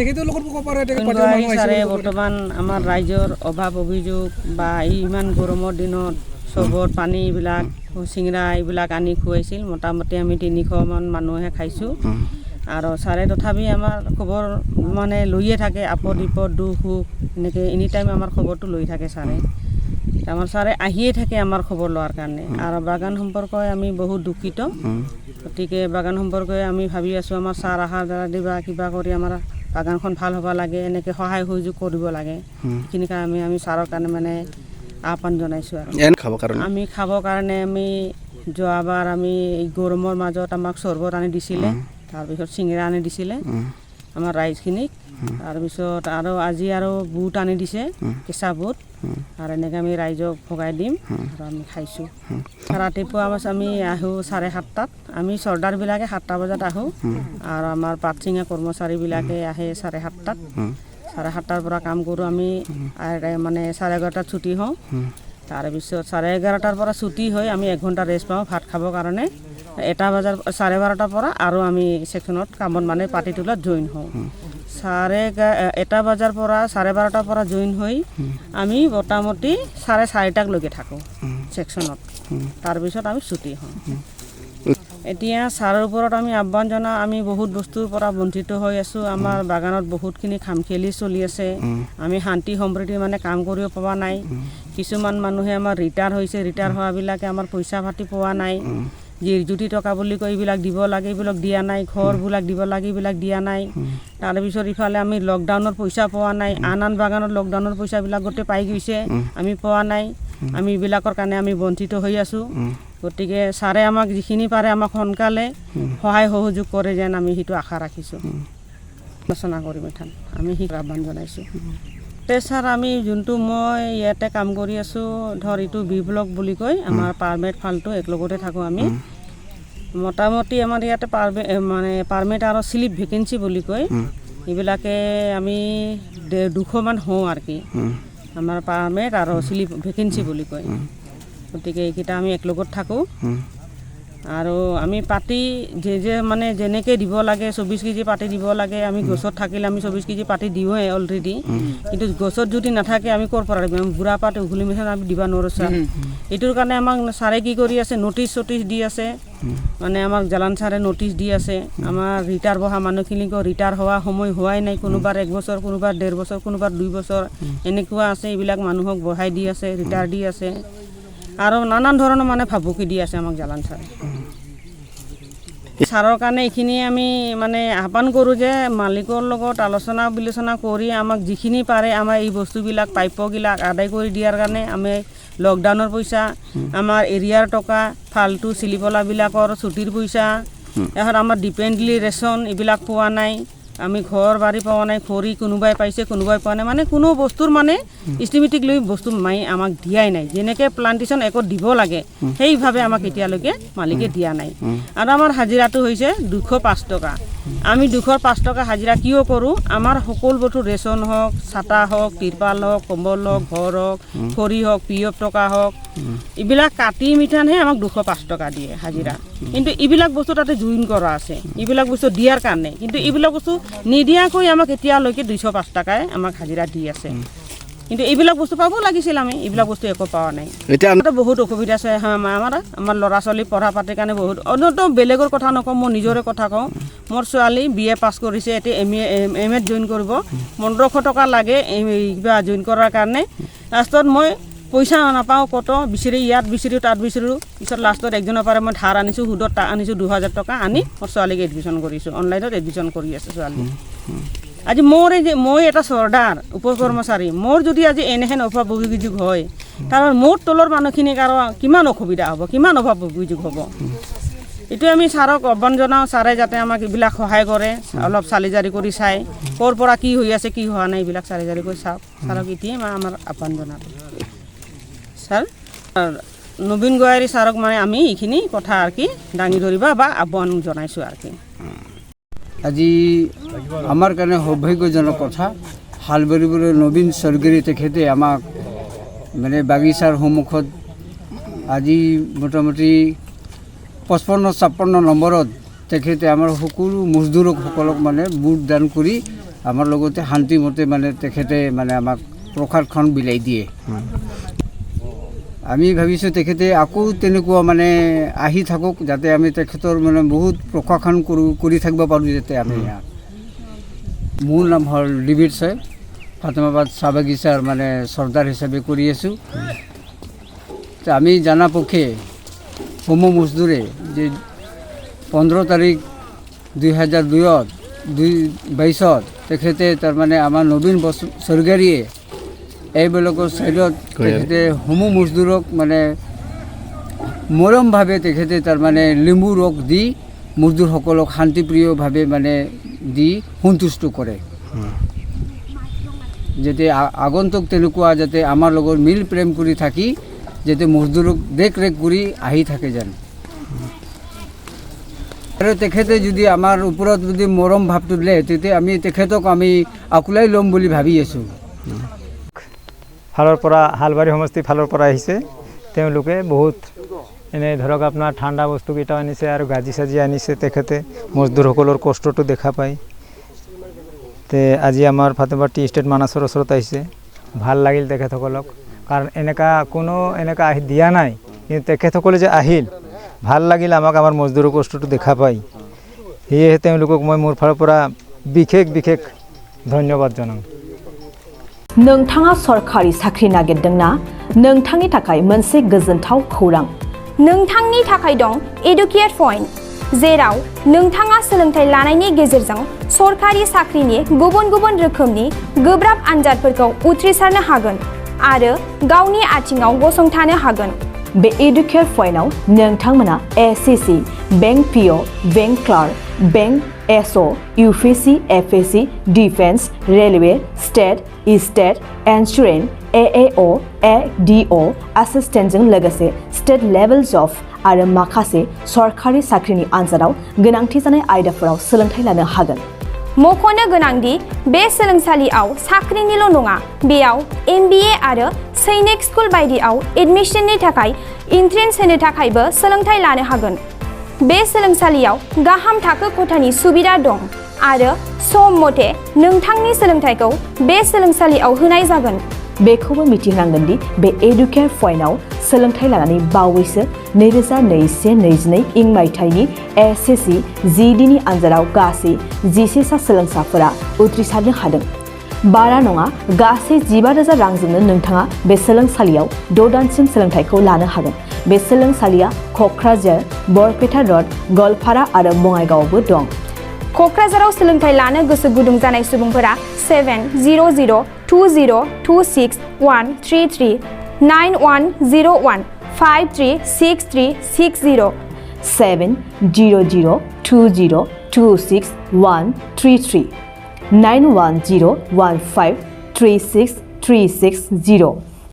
ছাৰে বৰ্তমান আমাৰ ৰাইজৰ অভাৱ অভিযোগ বা ইমান গৰমৰ দিনত চবত পানী এইবিলাক চিঙৰা এইবিলাক আনি খুৱাইছিল মোটামুটি আমি 300মান মানুহে খাইছোঁ আৰু ছাৰে তথাপি আমাৰ খবৰ মানে লৈয়ে থাকে আপদ বিপদ দুখ সুখ এনেকৈ এনি টাইম আমাৰ খবৰটো লৈ থাকে ছাৰে আমাৰ ছাৰে আহিয়ে থাকে আমাৰ খবৰ লোৱাৰ কাৰণে আৰু বাগান সম্পৰ্কে আমি বহুত দুখিত গতিকে বাগান সম্পৰ্কে আমি ভাবি আছোঁ আমাৰ ছাৰ অহাৰ দ্বাৰা দিবা কিবা কৰি আমাৰ বাগানখন ভাল হ'ব লাগে এনেকৈ সহায় সহযোগ কৰিব লাগে সেইখিনি কাৰণে আমি ছাৰৰ কাৰণে মানে আহ্বান জনাইছোঁ আৰু আমি খাবৰ কাৰণে আমি যোৱাবাৰ আমি গৰমৰ মাজত আমাক চৰ্বত আনি দিছিলে তাৰপিছত চিঙৰা আনি দিছিলে আমাৰ ৰাইজখিনিক তাৰপিছত আৰু আজি আৰু বুট আনি দিছে কেঁচা বুট আৰু এনেকৈ আমি ৰাইজক ভগাই দিম আৰু আমি খাইছোঁ ৰাতিপুৱা আমি আহোঁ 7:30টাত আমি চৰ্দাৰবিলাকে 7টা বজাত আহোঁ আৰু আমাৰ পাত ছিঙা কৰ্মচাৰীবিলাকে আহে 7:30টাত 7:30টাৰ পৰা কাম কৰোঁ আমি মানে 11:30টাত ছুটি হওঁ তাৰপিছত 11:30টাৰ পৰা ছুটি হৈ আমি 1 ঘণ্টা ৰেষ্ট পাওঁ ভাত খাবৰ কাৰণে 1:12টাৰ পৰা আৰু আমি ছেকশ্যনত কামত মানে পাতি তোলাত জইন হওঁ 1 বজাৰ পৰা 12:30টাৰ পৰা জইন হৈ আমি মোটামুটি 4:30টালৈকে থাকোঁ ছেকশ্যনত তাৰপিছত আমি ছুটি হওঁ এতিয়া ছাৰৰ ওপৰত আমি আহ্বান জনাওঁ আমি বহুত বস্তুৰ পৰা বঞ্চিত হৈ আছোঁ আমাৰ বাগানত বহুতখিনি খামখেলি চলি আছে আমি শান্তি সম্প্ৰীতি মানে কাম কৰিব পৰা নাই কিছুমান মানুহে আমাৰ ৰিটায়াৰ হৈছে ৰিটায়াৰ হোৱাবিলাকে আমাৰ পইচা পাতি পোৱা নাই জিৰজুতি টকা বুলি কৈ এইবিলাক দিব লাগে এইবিলাক দিয়া নাই ঘৰবিলাক দিব লাগে এইবিলাক দিয়া নাই তাৰপিছত ইফালে আমি লকডাউনৰ পইচা পোৱা নাই আন বাগানত লকডাউনৰ পইচাবিলাক গোটেই পাই গৈছে আমি পোৱা নাই আমি এইবিলাকৰ কাৰণে আমি বঞ্চিত হৈ আছোঁ গতিকে ছাৰে আমাক যিখিনি পাৰে আমাক সোনকালে সহায় সহযোগ কৰে যেন আমি সেইটো আশা ৰাখিছোঁ আলোচনা কৰিম এঠান আমি সেইটো আহ্বান জনাইছোঁ ছাৰ আমি যোনটো মই ইয়াতে কাম কৰি আছোঁ ধৰ এইটো বি ব্লক বুলি কয় আমাৰ পাৰ্মেট ফালটো একেলগতে থাকোঁ আমি মোটামুটি আমাৰ ইয়াতে পাৰ্মেট আৰু স্লিপ ভেকেঞ্চি বুলি কয় এইবিলাকে আমি 200মান হওঁ আৰু কি আমাৰ পাৰ্মেট আৰু স্লিপ ভেকেঞ্চি বুলি কয় গতিকে এইকেইটা আমি একেলগত থাকোঁ আৰু আমি পাতি মানে যেনেকৈ দিব লাগে 24 কেজি পাতি দিব লাগে আমি গছত থাকিলে আমি 24 কেজি পাতি দিওঁৱে অলৰেডি কিন্তু গছত যদি নাথাকে আমি ক'ৰ পৰা দিম বুঢ়া পাত উঘলি মেচিন আমি দিব নোৱাৰোঁ ছাৰ এইটোৰ কাৰণে আমাক ছাৰে কি কৰি আছে নটিচ দি আছে মানে আমাক জালান ছাৰে নটিচ দি আছে আমাৰ ৰিটায়াৰ বহা মানুহখিনিকো ৰিটায়াৰ হোৱা সময় হোৱাই নাই কোনোবাৰ 1 বছৰ কোনোবাৰ 1.5 বছৰ কোনোবাৰ 2 বছৰ এনেকুৱা আছে এইবিলাক মানুহক বঢ়াই দি আছে ৰিটায়াৰ দি আছে আৰু নানান ধৰণৰ মানে ভাবুকি দি আছে আমাক জালান ছাৰে ছাৰৰ কাৰণে এইখিনি আমি মানে আহ্বান কৰোঁ যে মালিকৰ লগত আলোচনা বিলোচনা কৰি আমাক যিখিনি পাৰে আমাৰ এই বস্তুবিলাক প্ৰাপ্যবিলাক আদায় কৰি দিয়াৰ কাৰণে আমি লকডাউনৰ পইচা আমাৰ এৰিয়াৰ টকা ফাল্টু চিলিপলাবিলাকৰ ছুটিৰ পইচা এখন আমাৰ ডিপেণ্ডলি ৰেচন এইবিলাক পোৱা নাই আমি ঘৰ বাৰী পোৱা নাই খৰি কোনোবাই পাইছে কোনোবাই পোৱা নাই মানে কোনো বস্তুৰ মানে ইষ্টিমেটিক লৈ বস্তু আমাক দিয়াই নাই যেনেকৈ প্লান্টেশ্যন একত দিব লাগে সেইভাৱে আমাক এতিয়ালৈকে মালিকে দিয়া নাই আৰু আমাৰ হাজিৰাটো হৈছে 205 টকা আমি 205 টকা হাজিৰা কিয় কৰোঁ আমাৰ সকলো বস্তু ৰেচন হওক ছাতা হওক তিৰপাল হওক কম্বল হওক ঘৰ হওক খৰি হওক PF টকা হওক এইবিলাক কাটি মিঠানহে আমাক 205 টকা দিয়ে হাজিৰা কিন্তু এইবিলাক বস্তু তাতে জইন কৰা আছে এইবিলাক বস্তু দিয়াৰ কাৰণে কিন্তু এইবিলাক বস্তু নিদিয়াকৈ আমাক এতিয়ালৈকে 205 টকাই আমাক হাজিৰা দি আছে কিন্তু এইবিলাক বস্তু পাব লাগিছিল আমি এইবিলাক বস্তু একো পোৱা নাই এতিয়া বহুত অসুবিধা আছে আমাৰ ল'ৰা ছোৱালী পঢ়া পাতিৰ কাৰণে বহুত অন্যতম বেলেগৰ কথা নকওঁ মই নিজৰে কথা কওঁ মোৰ ছোৱালী BA পাছ কৰিছে এতিয়া MA জইন কৰিব 1500 টকা লাগে কিবা জইন কৰাৰ কাৰণে লাষ্টত মই পইচা নাপাওঁ কত বিচাৰি ইয়াত বিচাৰিও তাত বিচাৰিও পিছত লাষ্টত একজনৰ পৰা মই ধাৰ আনিছোঁ সুদত আনিছোঁ 2000 টকা আনি মোৰ ছোৱালীক এডমিশ্যন কৰিছোঁ অনলাইনত এডমিশ্যন কৰি আছে ছোৱালী আজি মই এটা চৰ্দাৰ উপ কৰ্মচাৰী মোৰ যদি আজি এনেহেন অভাৱ অভিযোগ হয় কাৰণ মোৰ তলৰ মানুহখিনিক আৰু কিমান অসুবিধা হ'ব কিমান অভাৱ অভিযোগ হ'ব এইটো আমি ছাৰক আহ্বান জনাওঁ ছাৰে যাতে আমাক এইবিলাক সহায় কৰে অলপ চালি জাৰি কৰি চাই ক'ৰ পৰা কি হৈ আছে কি হোৱা নাই এইবিলাক চালি জাৰি কৰি চাওক ছাৰক এতিয়াই আমাৰ আহ্বান জনাওঁ ছাৰ নবীন গোহাৰি ছাৰক মানে আমি এইখিনি কথা আৰু কি দাঙি ধৰিবা বা আহ্বান জনাইছোঁ আৰু কি আজি আমাৰ কাৰণে সৌভাগ্যজনক কথা হালবাৰীবলৈ নবীন স্বৰ্গীয় তেখেতে আমাক মানে বাগিচাৰ সন্মুখত আজি মোটামুটি 55-56 নম্বৰত তেখেতে আমাৰ সকলো মজদুৰসকলক মানে বুট দান কৰি আমাৰ লগতে শান্তিমতে মানে তেখেতে মানে আমাক প্ৰসাদখন বিলাই দিয়ে আমি ভাবিছোঁ তেখেতে আকৌ তেনেকুৱা মানে আহি থাকক যাতে আমি তেখেতৰ মানে বহুত প্ৰশাসন কৰি থাকিব পাৰোঁ যাতে আমি মোৰ নাম হ'ল ডিবিট ছয় ফাতেমাবাদ চাহ বাগিচাৰ মানে চৰ্দাৰ হিচাপে কৰি আছোঁ আমি জানা পক্ষে হোম মজদুৰে যে 15 তাৰিখ 2022 তেখেতে তাৰমানে আমাৰ নবীন চৰকাৰীয়ে এইবিলাকৰ ছাইডত তেখেতে হোম মজদুৰক মানে মৰমভাৱে তেখেতে তাৰমানে লিম্বু ৰস দি মজদুৰসকলক শান্তিপ্ৰিয়ভাৱে মানে দি সন্তুষ্ট কৰে যাতে আগন্তুক তেনেকুৱা যাতে আমাৰ লগত মিল প্ৰেম কৰি থাকি যাতে মজদুৰক দেখৰেখ কৰি আহি থাকে যেন আৰু তেখেতে যদি আমাৰ ওপৰত যদি মৰম ভাৱটো দিলে তেতিয়া আমি তেখেতক আমি আকুলাই ল'ম বুলি ভাবি আছোঁ ফালৰ পৰা হালবাৰী সমষ্টি ফালৰ পৰা আহিছে তেওঁলোকে বহুত এনে ধৰক আপোনাৰ ঠাণ্ডা বস্তুকেইটাও আনিছে আৰু গাজি চাজি আনিছে তেখেতে মজদুৰসকলৰ কষ্টটো দেখা পায় তে আজি আমাৰ ফাতেমাবাদ টি ষ্টেট মানাছৰ ওচৰত আহিছে ভাল লাগিল তেখেতসকলক কাৰণ এনেকা কোনো এনেকা আহি দিয়া নাই কিন্তু তেখেতসকলে যে আহিল ভাল লাগিল আমাক আমাৰ মজদুৰৰ কষ্টটো দেখা পাই সেয়েহে তেওঁলোকক মই মোৰ ফালৰ পৰা বিশেষ ধন্যবাদ জনাম नोंथाङा सरकारि साख्रि नागिरदोंना नोंथांनि थाखाय मोनसे गोजोनथाव खौरां नोंथांनि थाखाय दं एडुकेट पॉइंट जेराव नोंथाङा सोलोंथाइ लानायनि गेजेरजों सरकारि साख्रिनि गुबुन रोखोमनि गोब्राब आनजादफोरखौ उथ्रिसारनो हागोन आरो गावनि आथिङाव गसंथानो हागोन बे एडुकेट पॉइन्टआव नोंथांमोना SSC bank PO bank clerk bank SO UPSC FSC defence railway state insurance AAO ADO असिस्टेन्टजों लोगोसे स्टेट लेभेल जब आरो माखासे सरकारि साख्रिनि आनजादाव गोनांथि जानाय आयदाफोराव सोलोंथाइ लानो हागोन मख'नो गोनांदि बे सोलोंसालियाव साख्रिनिल' नङा बेयाव एमबिए आरो सैनिक स्कुल बायदियाव एडमिशननि थाखाय एन्ट्रेन्स होनो थाखायबो सोलोंथाइ लानो हागोन बे सोलोंसालियाव गाहाम थाखो खथानि सुबिदा दं आरो सम मथे नोंथांनि सोलोंथाइखौ बे सोलोंसालियाव होनाय जागोन बेखौबो मिथिनांगोन दि बे एडुकेट पॉइन्टआव सोलोंथाइ लानानै बावैसो 2021-22 इं मायथाइनि एसएससी जिडिनि आनजादाव गासै 11 सा सोलोंसाफोरा उथ्रिसारनो हादों बारा नङा गासै 15,000 रांजोंनो नोंथाङा बे सोलोंसालियाव 6 दानसिम सोलोंथाइखौ लानो हागोन बे सोलोंसालिया क'क्राझार बरपेटा रड गलपारा आरो बङाइगावआवबो दं क'क्राझाराव सोलोंथाइ लानो गोसो गुदुं जानाय सुबुंफोरा 70020263133 9101536360 70020263133 9101536360